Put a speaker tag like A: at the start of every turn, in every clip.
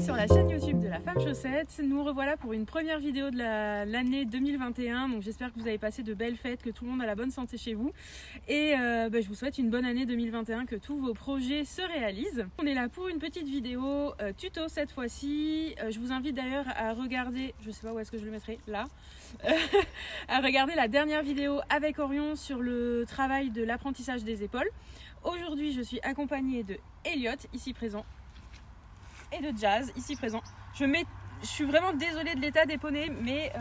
A: sur la chaîne YouTube de la Femme Chaussette. Nous revoilà pour une première vidéo de l'année 2021. Donc j'espère que vous avez passé de belles fêtes, que tout le monde a la bonne santé chez vous. Et je vous souhaite une bonne année 2021, que tous vos projets se réalisent. On est là pour une petite vidéo tuto cette fois-ci. Je vous invite d'ailleurs à regarder, je sais pas où est-ce que je le mettrai, là, à regarder la dernière vidéo avec Orion sur le travail de l'apprentissage des épaules. Aujourd'hui, je suis accompagnée de Elliot, ici présent, et de Jazz, ici présent. Je suis vraiment désolée de l'état des poneys, mais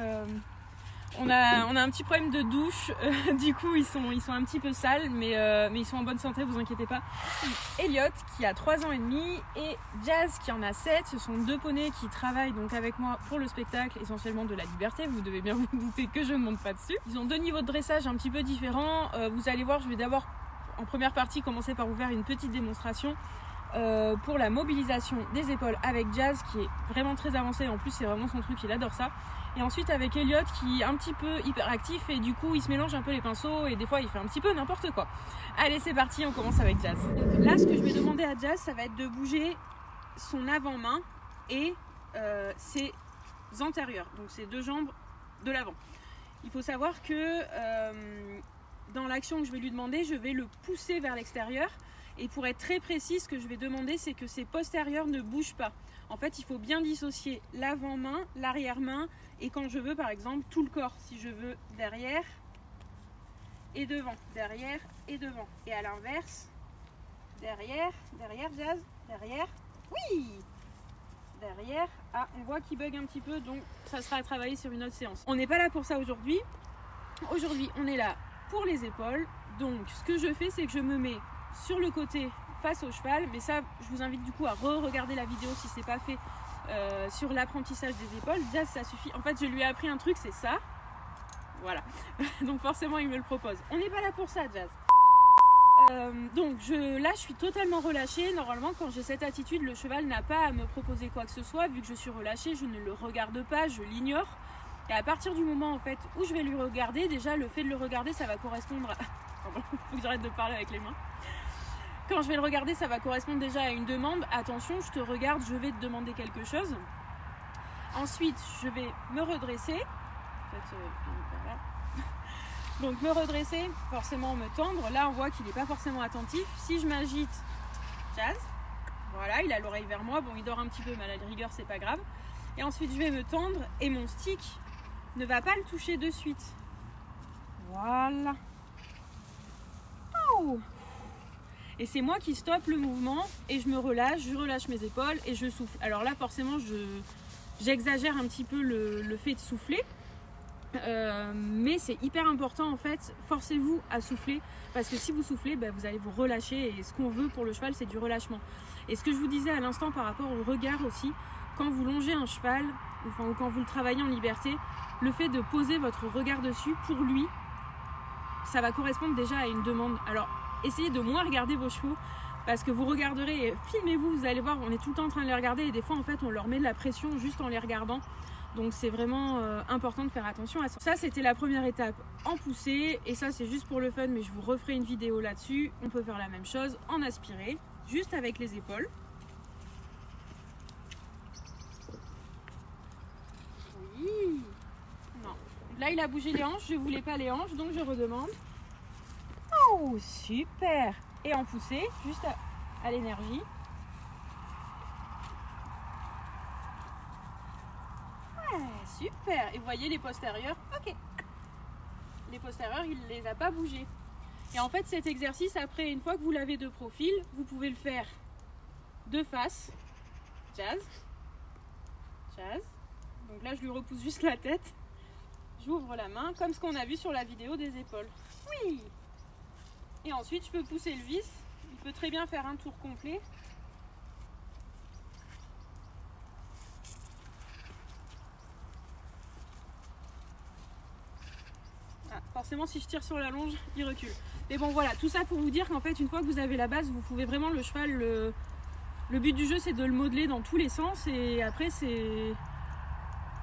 A: on a un petit problème de douche. Du coup, ils sont un petit peu sales, mais ils sont en bonne santé, vous inquiétez pas. Elliot, qui a 3 ans et demi, et Jazz, qui en a 7. Ce sont 2 poneys qui travaillent donc avec moi pour le spectacle, essentiellement de la liberté. Vous devez bien vous douter que je ne monte pas dessus. Ils ont 2 niveaux de dressage un petit peu différents. Vous allez voir, je vais d'abord, en première partie, commencer par vous faire une petite démonstration pour la mobilisation des épaules avec Jazz, qui est vraiment très avancé. En plus, c'est vraiment son truc, il adore ça. Et ensuite avec Elliot, qui est un petit peu hyperactif, et du coup il se mélange un peu les pinceaux et des fois il fait un petit peu n'importe quoi. Allez, c'est parti, on commence avec Jazz. Donc là, ce que je vais demander à Jazz, ça va être de bouger son avant-main et ses antérieurs, donc ses 2 jambes de l'avant. Il faut savoir que dans l'action que je vais lui demander, je vais le pousser vers l'extérieur. Et pour être très précis, ce que je vais demander, c'est que ses postérieurs ne bougent pas. En fait, il faut bien dissocier l'avant-main, l'arrière-main, et quand je veux, par exemple, tout le corps. Si je veux derrière et devant, derrière et devant. Et à l'inverse, derrière, Jazz, derrière, oui, derrière. Ah, on voit qu'il bug un petit peu, donc ça sera à travailler sur une autre séance. On n'est pas là pour ça aujourd'hui. Aujourd'hui, on est là pour les épaules. Donc, ce que je fais, c'est que je me mets sur le côté face au cheval, mais ça je vous invite du coup à re-regarder la vidéo si c'est pas fait sur l'apprentissage des épaules. Jazz, ça suffit, en fait je lui ai appris un truc, c'est ça, voilà. Donc forcément il me le propose. On n'est pas là pour ça, Jazz. Donc là je suis totalement relâchée. Normalement quand j'ai cette attitude, le cheval n'a pas à me proposer quoi que ce soit. Vu que je suis relâchée, je ne le regarde pas, je l'ignore. Et à partir du moment en fait où je vais lui regarder, déjà le fait de le regarder, ça va correspondre à... Pardon, faut que j'arrête de parler avec les mains. Quand je vais le regarder, ça va correspondre déjà à une demande. Attention, je te regarde, je vais te demander quelque chose. Ensuite, je vais me redresser. Donc me redresser, forcément me tendre. Là, on voit qu'il n'est pas forcément attentif. Si je m'agite, Jazz, voilà, il a l'oreille vers moi. Bon, il dort un petit peu, mais à la rigueur, c'est pas grave. Et ensuite, je vais me tendre et mon stick ne va pas le toucher de suite. Voilà. Oh! Et c'est moi qui stoppe le mouvement et je me relâche, je relâche mes épaules et je souffle. Alors là, forcément, j'exagère un petit peu le fait de souffler. Mais c'est hyper important en fait, forcez-vous à souffler. Parce que si vous soufflez, vous allez vous relâcher. Et ce qu'on veut pour le cheval, c'est du relâchement. Et ce que je vous disais à l'instant par rapport au regard aussi, quand vous longez un cheval, ou quand vous le travaillez en liberté, le fait de poser votre regard dessus, pour lui, ça va correspondre déjà à une demande. Alors, essayez de moins regarder vos chevaux parce que vous regarderez et filmez-vous, vous allez voir, on est tout le temps en train de les regarder et des fois en fait on leur met de la pression juste en les regardant. Donc c'est vraiment important de faire attention à ça. Ça c'était la première étape en poussée et ça c'est juste pour le fun, mais je vous referai une vidéo là-dessus. On peut faire la même chose en aspiré, juste avec les épaules. Oui. Non. Là il a bougé les hanches, je voulais pas les hanches donc je redemande. Oh, super! Et en poussée, juste à l'énergie. Ouais, super! Et vous voyez les postérieurs? Ok. Les postérieurs, il ne les a pas bougés. Et en fait, cet exercice, après, une fois que vous l'avez de profil, vous pouvez le faire de face. Jazz. Jazz. Donc là, je lui repousse juste la tête. J'ouvre la main, comme ce qu'on a vu sur la vidéo des épaules. Oui! Et ensuite, je peux pousser le vis. Il peut très bien faire un tour complet. Ah, forcément, si je tire sur la longe, il recule. Mais bon, voilà, tout ça pour vous dire qu'en fait, une fois que vous avez la base, vous pouvez vraiment le cheval... Le but du jeu, c'est de le modeler dans tous les sens. Et après, c'est...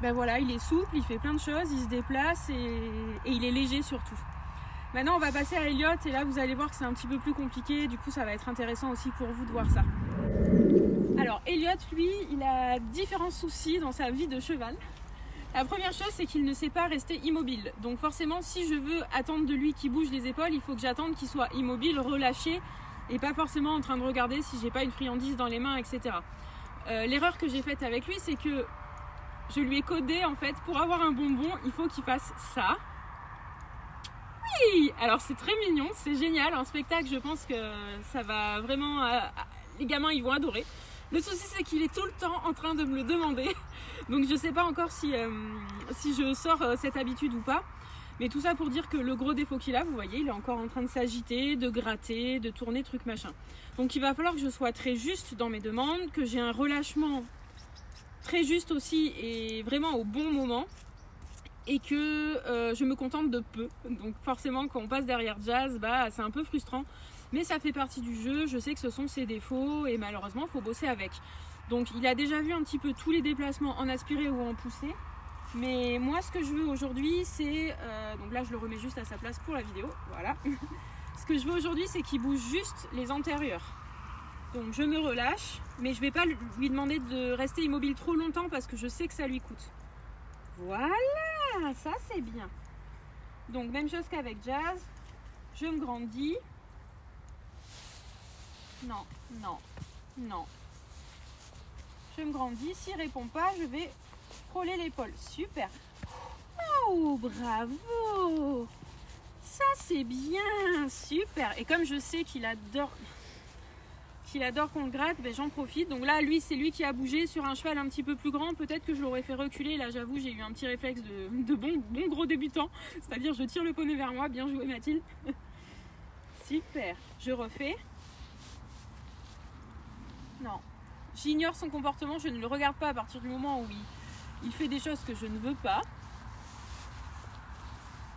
A: voilà, il est souple, il fait plein de choses, il se déplace et il est léger surtout. Maintenant, on va passer à Elliot et là, vous allez voir que c'est un petit peu plus compliqué. Du coup, ça va être intéressant aussi pour vous de voir ça. Alors Elliot, lui, il a différents soucis dans sa vie de cheval. La première chose, c'est qu'il ne sait pas rester immobile. Donc forcément, si je veux attendre de lui qu'il bouge les épaules, il faut que j'attende qu'il soit immobile, relâché, et pas forcément en train de regarder si j'ai pas une friandise dans les mains, etc. L'erreur que j'ai faite avec lui, c'est que je lui ai codé, en fait, pour avoir un bonbon, il faut qu'il fasse ça. Oui. Alors c'est très mignon, c'est génial, un spectacle, je pense que ça va vraiment... les gamins, ils vont adorer. Le souci, c'est qu'il est tout le temps en train de me le demander. Donc je sais pas encore si je sors cette habitude ou pas. Mais tout ça pour dire que le gros défaut qu'il a, vous voyez, il est encore en train de s'agiter, de gratter, de tourner, truc machin. Donc il va falloir que je sois très juste dans mes demandes, que j'ai un relâchement très juste aussi et vraiment au bon moment. Et que je me contente de peu. Donc forcément, quand on passe derrière Jazz, bah, c'est un peu frustrant. Mais ça fait partie du jeu, je sais que ce sont ses défauts et malheureusement, il faut bosser avec. Donc il a déjà vu un petit peu tous les déplacements en aspiré ou en poussé. Mais moi, ce que je veux aujourd'hui, c'est... donc là, je le remets juste à sa place pour la vidéo. Voilà. Ce que je veux aujourd'hui, c'est qu'il bouge juste les antérieurs. Donc je me relâche, mais je ne vais pas lui demander de rester immobile trop longtemps parce que je sais que ça lui coûte. Voilà, ça c'est bien. Donc même chose qu'avec Jazz, je me grandis. Non, non, non. Je me grandis, s'il ne répond pas, je vais frôler l'épaule. Super. Oh, bravo. Ça c'est bien, super. Et comme je sais qu'il adore qu'on le gratte, ben, j'en profite. Donc là, lui, c'est lui qui a bougé sur un cheval un petit peu plus grand. Peut-être que je l'aurais fait reculer. Là, j'avoue, j'ai eu un petit réflexe de bon gros débutant. C'est-à-dire, je tire le poney vers moi. Bien joué, Mathilde. Super. Je refais. Non. J'ignore son comportement. Je ne le regarde pas à partir du moment où il fait des choses que je ne veux pas.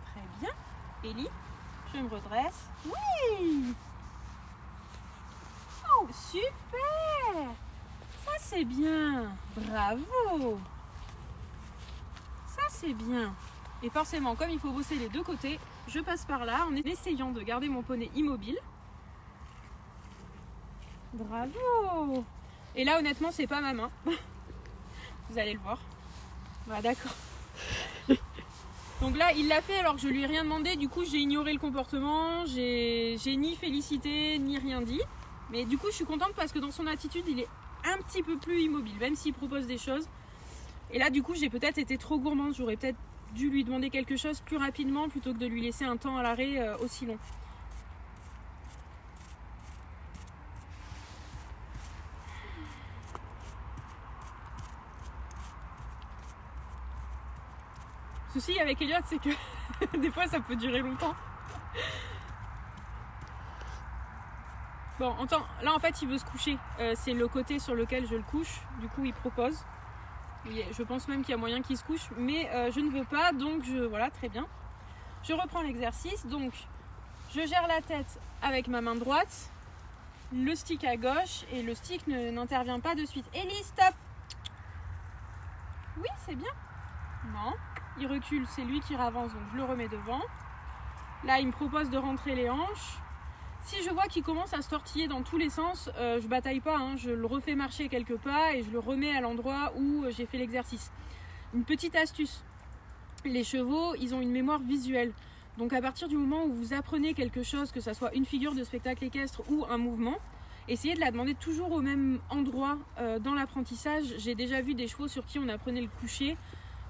A: Très bien. Ellie, je me redresse. Oui! Oh, super! Ça, c'est bien. Bravo! Ça, c'est bien. Et forcément, comme il faut bosser les deux côtés, je passe par là en essayant de garder mon poney immobile. Bravo! Et là, honnêtement, c'est pas ma main. Vous allez le voir. Bah, d'accord. Donc là, il l'a fait alors que je lui ai rien demandé. Du coup, j'ai ignoré le comportement. J'ai ni félicité, ni rien dit. Mais du coup, je suis contente parce que dans son attitude, il est un petit peu plus immobile, même s'il propose des choses. Et là, du coup, j'ai peut-être été trop gourmande. J'aurais peut-être dû lui demander quelque chose plus rapidement plutôt que de lui laisser un temps à l'arrêt aussi long. Le souci avec Elliot, c'est que des fois, ça peut durer longtemps. Bon, là en fait il veut se coucher, c'est le côté sur lequel je le couche, du coup il propose. Je pense même qu'il y a moyen qu'il se couche, mais je ne veux pas, donc voilà, très bien. Je reprends l'exercice, donc je gère la tête avec ma main droite, le stick à gauche, et le stick n'intervient pas de suite. Ellie, stop! Oui, c'est bien. Non, il recule, c'est lui qui avance, donc je le remets devant. Là, il me propose de rentrer les hanches. Si je vois qu'il commence à se tortiller dans tous les sens, je bataille pas, hein, je le refais marcher quelques pas et je le remets à l'endroit où j'ai fait l'exercice. Une petite astuce, les chevaux, ils ont une mémoire visuelle. Donc à partir du moment où vous apprenez quelque chose, que ce soit une figure de spectacle équestre ou un mouvement, essayez de la demander toujours au même endroit dans l'apprentissage. J'ai déjà vu des chevaux sur qui on apprenait le coucher,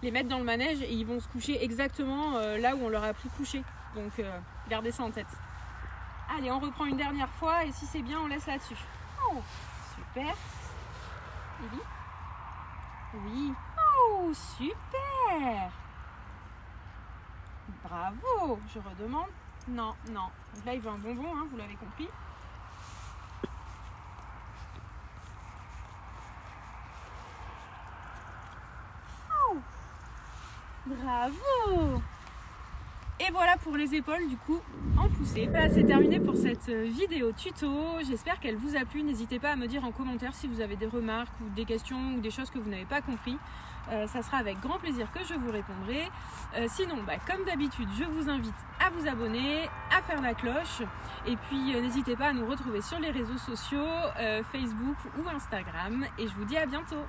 A: les mettre dans le manège et ils vont se coucher exactement là où on leur a appris coucher. Donc gardez ça en tête. Allez, on reprend une dernière fois et si c'est bien, on laisse là-dessus. Oh, super. Ellie? Oui. Oh, super. Bravo. Je redemande. Non, non. Donc là, il veut un bonbon, hein, vous l'avez compris. Oh. Bravo. Et voilà pour les épaules du coup en poussée. Voilà, c'est terminé pour cette vidéo tuto. J'espère qu'elle vous a plu. N'hésitez pas à me dire en commentaire si vous avez des remarques ou des questions ou des choses que vous n'avez pas compris. Ça sera avec grand plaisir que je vous répondrai. Sinon, comme d'habitude, je vous invite à vous abonner, à faire la cloche. Et puis, n'hésitez pas à nous retrouver sur les réseaux sociaux, Facebook ou Instagram. Et je vous dis à bientôt.